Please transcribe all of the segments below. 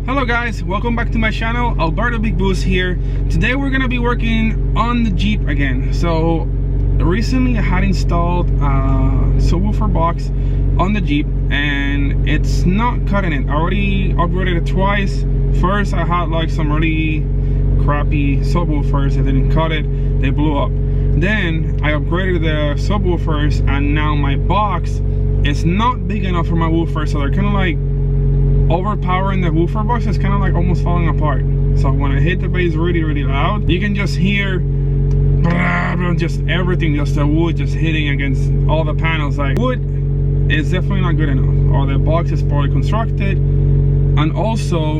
Hello guys, welcome back to my channel. Alberto Big Boost here. Today we're gonna be working on the Jeep again. So recently I had installed a subwoofer box on the Jeep and it's not cutting it. I already upgraded it twice. First I had like some really crappy subwoofers that didn't cut it, they blew up. Then I upgraded the subwoofers and now my box is not big enough for my woofer, so they're kind of like overpowering the woofer box. Is kind of like almost falling apart. So when I hit the bass really loud, you can just hear just everything, just the wood just hitting against all the panels. Like, wood is definitely not good enough, or the box is poorly constructed, and also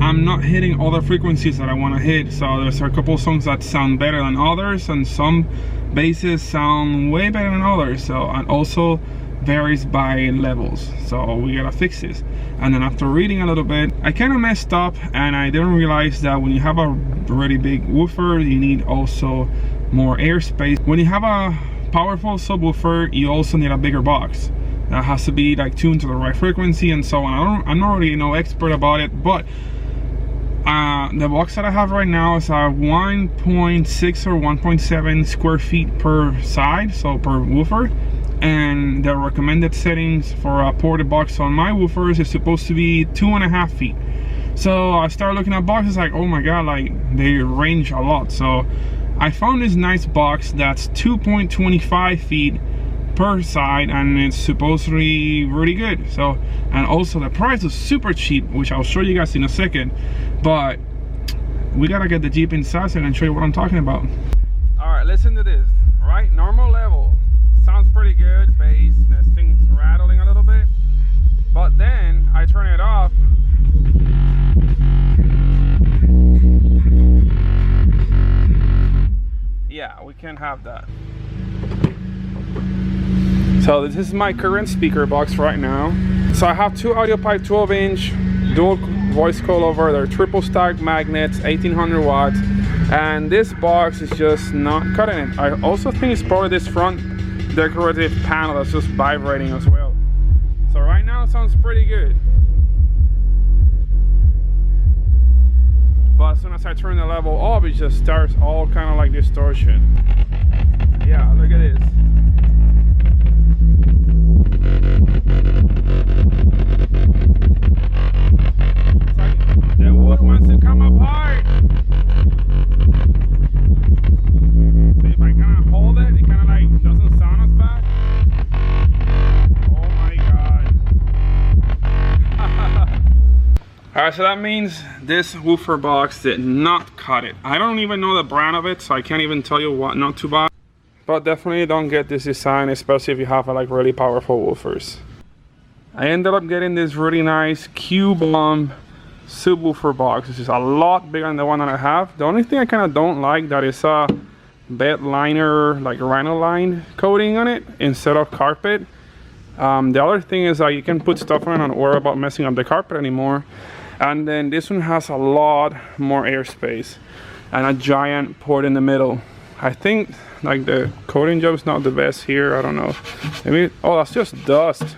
I'm not hitting all the frequencies that I want to hit. So there's a couple songs that sound better than others, and some basses sound way better than others. So, and also varies by levels, so we gotta fix this. And then after reading a little bit, I kind of messed up and I didn't realize that when you have a really big woofer, you need also more airspace. When you have a powerful subwoofer, you also need a bigger box that has to be like tuned to the right frequency and so on. I'm not really no expert about it, but the box that I have right now is a 1.6 or 1.7 square feet per side, so per woofer. And the recommended settings for a ported box on my woofers is supposed to be 2.5 feet. So I started looking at boxes like, oh my god, like they range a lot. So I found this nice box that's 2.25 feet per side, and it's supposedly really good. So, and also the price is super cheap, which I'll show you guys in a second. But we gotta get the Jeep inside so I can show you what I'm talking about. All right, listen to this. Right, normal level. Sounds pretty good, bass, this thing's rattling a little bit, but then I turn it off. Yeah, we can't have that. So this is my current speaker box right now. So I have two audio pipe 12-inch dual voice coilover. They're triple stack magnets, 1800 watts, and this box is just not cutting it. I also think it's probably this front decorative panel that's just vibrating as well. So right now it sounds pretty good, but as soon as I turn the level up, it just starts all kind of like distortion. Yeah, look at this. It's like the wood wants to come apart. See if I kind of hold it, it kind of like doesn't sound as bad. Oh my god. Alright, so that means this woofer box did not cut it. I don't even know the brand of it, so I can't even tell you what not to buy. But definitely don't get this design, especially if you have like really powerful woofers. I ended up getting this really nice Q-Bomb subwoofer box. This is a lot bigger than the one that I have. The only thing I kind of don't like that is a bed liner, like rhino line coating on it instead of carpet. The other thing is that you can put stuff on it and worry about messing up the carpet anymore. And then this one has a lot more airspace and a giant port in the middle. I think like the coating job is not the best here. I don't know. Maybe, oh, that's just dust.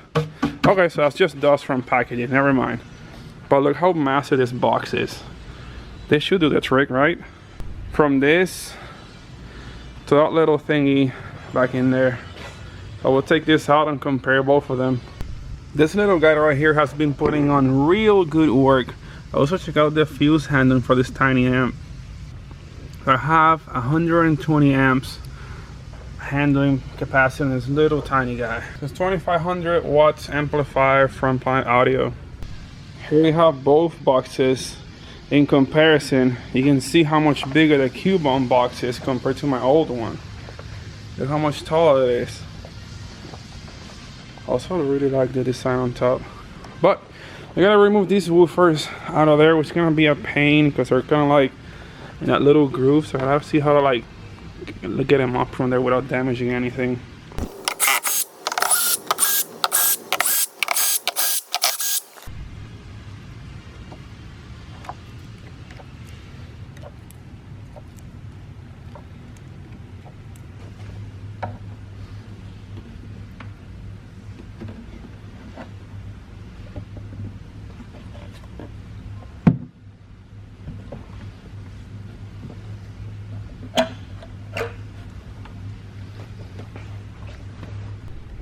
Okay, so that's just dust from packaging. Never mind. But look how massive this box is. They should do the trick, right? From this to that little thingy back in there. I will take this out and compare both of them. This little guy right here has been putting on real good work. Also check out the fuse handling for this tiny amp. I have 120 amps handling capacity in this little tiny guy. This 2500 watts amplifier from Planet Audio. Here we have both boxes. In comparison, you can see how much bigger the Q-Bomb box is compared to my old one. Look how much taller it is. Also, I really like the design on top. But I gotta remove these woofers out of there, which is gonna be a pain because they're kind of like in that little groove. So I have to see how to like get them up from there without damaging anything.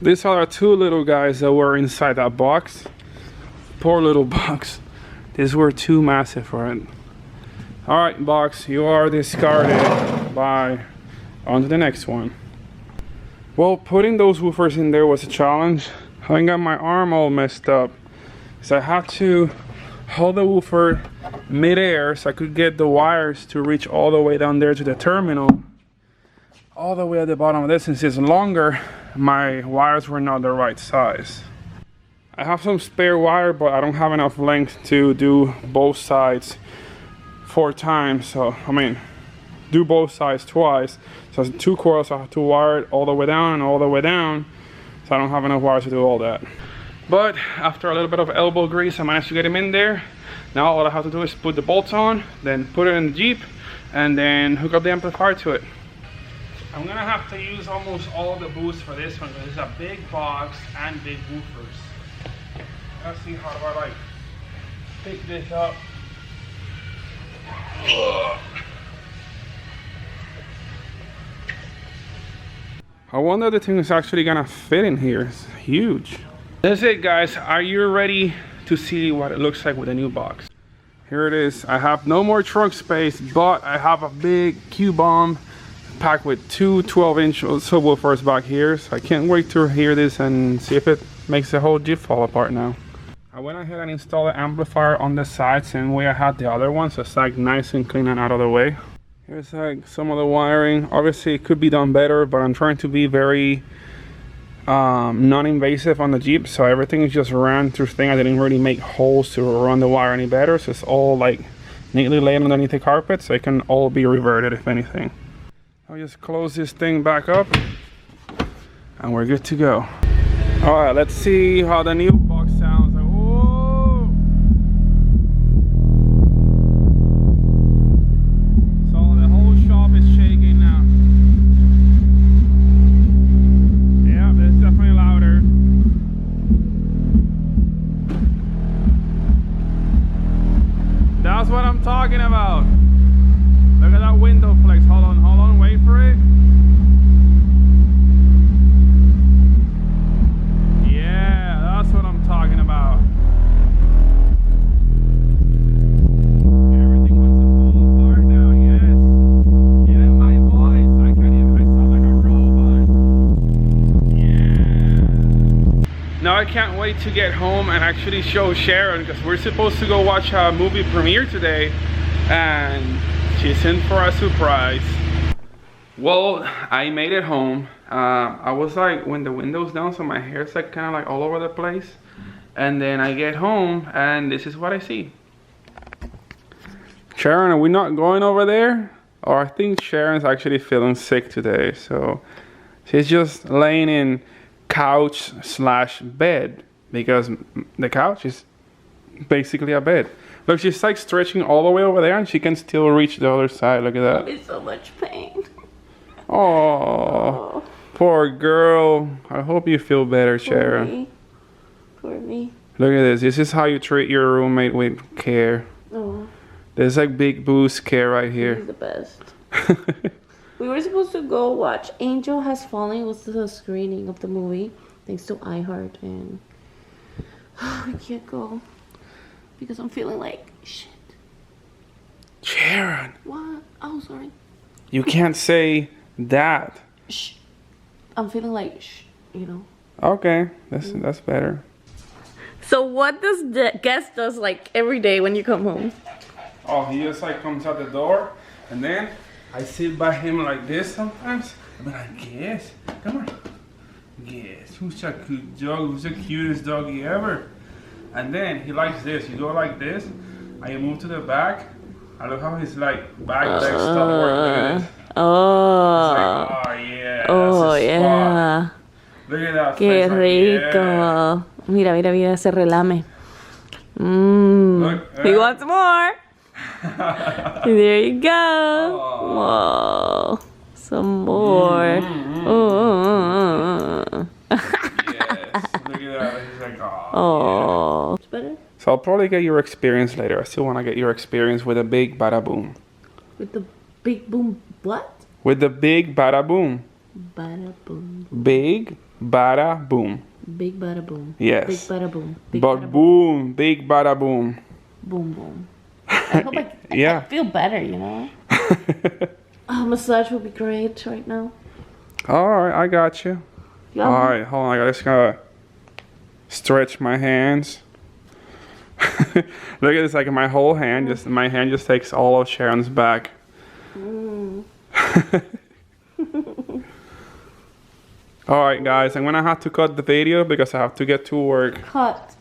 These are the two little guys that were inside that box. Poor little box. These were too massive for it. Alright, box, you are discarded. Bye. On to the next one. Well, putting those woofers in there was a challenge. I got my arm all messed up. So I had to hold the woofer mid-air so I could get the wires to reach all the way down there to the terminal. All the way at the bottom of this, since it's longer, my wires were not the right size. I have some spare wire, but I don't have enough length to do both sides 4 times. So, I mean, do both sides twice. So it's 2 coils, so I have to wire it all the way down and all the way down. So I don't have enough wires to do all that. But after a little bit of elbow grease, I managed to get him in there. Now all I have to do is put the bolts on, then put it in the Jeep, and then hook up the amplifier to it. I'm gonna have to use almost all of the boost for this one because it's a big box and big woofers. Let's see how do I like pick this up. I wonder if the thing is actually gonna fit in here. It's huge. That's it, guys. Are you ready to see what it looks like with a new box? Here it is. I have no more trunk space, but I have a big Q-bomb packed with 2 12-inch subwoofers back here. So I can't wait to hear this and see if it makes the whole Jeep fall apart now. I went ahead and installed the amplifier on the side same way I had the other one, so it's like nice and clean and out of the way. Here's like some of the wiring. Obviously it could be done better, but I'm trying to be very non-invasive on the Jeep, so everything is just ran through thing. I didn't really make holes to run the wire any better, so it's all like neatly laid underneath the carpet, so it can all be reverted if anything. I'll just close this thing back up and we're good to go. All right, let's see how the new box sounds. Whoa! So the whole shop is shaking now. Yeah, that's definitely louder. That's what I'm talking about. Look at that window flex. Hold on, wait for it. Yeah, that's what I'm talking about. Everything wants to fall apart now, yes. Yeah, my voice. I sound like a robot. Yeah. Now I can't wait to get home and actually show Sharon, because we're supposed to go watch a movie premiere today, and she's in for a surprise. Well, I made it home. I was like, when the window's down, so my hair's like kind of like all over the place. And then I get home and this is what I see. Sharon, are we not going over there? Or I think Sharon's actually feeling sick today. So she's just laying in couch / bed, because the couch is basically a bed. Look, she's like stretching all the way over there and she can still reach the other side. Look at that. I'm in so much pain. Oh, poor girl. I hope you feel better, Sharon. Poor me. Look at this. This is how you treat your roommate with care. Oh. There's like big boost care right here. He's the best. We were supposed to go watch Angel Has Fallen. It was the screening of the movie, thanks to iHeart, and I can't go because I'm feeling like shit. Sharon. What? Oh, sorry. You can't say that. Shh. I'm feeling like shh, you know. Okay, that's better. So what does the guest does like every day when you come home? Oh, he just like comes out the door, and then I sit by him like this sometimes. I'm like, yes, come on. Yes, who's a cute dog? Who's the cutest doggy ever? And then he likes this. You go like this, and you move to the back. I look how his like back legs stop working. Oh. Like, oh yeah. Oh that's yeah. Look at that. Qué face, rico. Like, yeah. Mira, mira, mira, se relame. Mmm. Look, He wants more. There you go. Oh. Whoa. Some more. Oh. Yes. Look at that. He's like, oh. Oh. Yeah. It's better? So I'll probably get your experience later. I still want to get your experience with a big bada boom. With the big boom what? With the big bada boom. Bada boom. Big bada boom. Big bada boom. Yes. Big bada boom. Big But bada boom, big bada boom. boom boom. I hope I Yeah. feel better, you know? Massage would be great right now. Alright, I got you. Yeah. Alright, hold on, I just gotta stretch my hands. Look at this, like my whole hand, my hand just takes all of Sharon's back. Alright guys, I'm gonna have to cut the video because I have to get to work. Cut.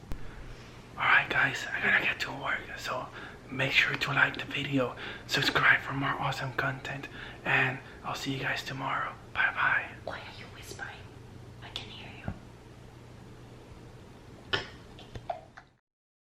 Alright guys, I gotta get to work, so make sure to like the video, subscribe for more awesome content, and I'll see you guys tomorrow. Bye bye.